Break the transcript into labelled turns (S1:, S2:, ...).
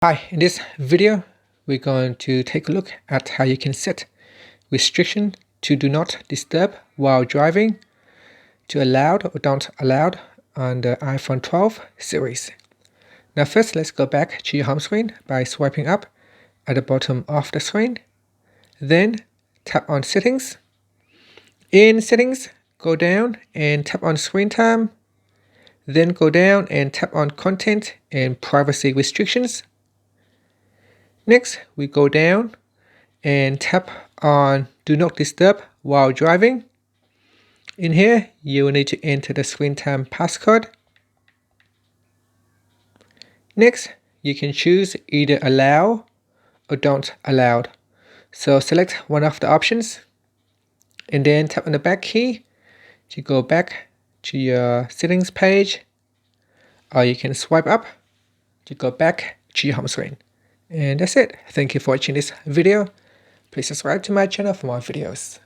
S1: Hi, in this video, we're going to take a look at how you can set restriction to do not disturb while driving to allowed or don't allowed on the iPhone 12 series. Now first, let's go back to your home screen by swiping up at the bottom of the screen. Then tap on Settings. In Settings, go down and tap on Screen Time. Then go down and tap on Content and Privacy Restrictions. Next, we go down and tap on Do Not Disturb while driving. In here, you will need to enter the screen time passcode. Next, you can choose either Allow or Don't Allow. So select one of the options and then tap on the back key to go back to your settings page, or you can swipe up to go back to your home screen. And that's it. Thank you for watching this video. Please subscribe to my channel for more videos.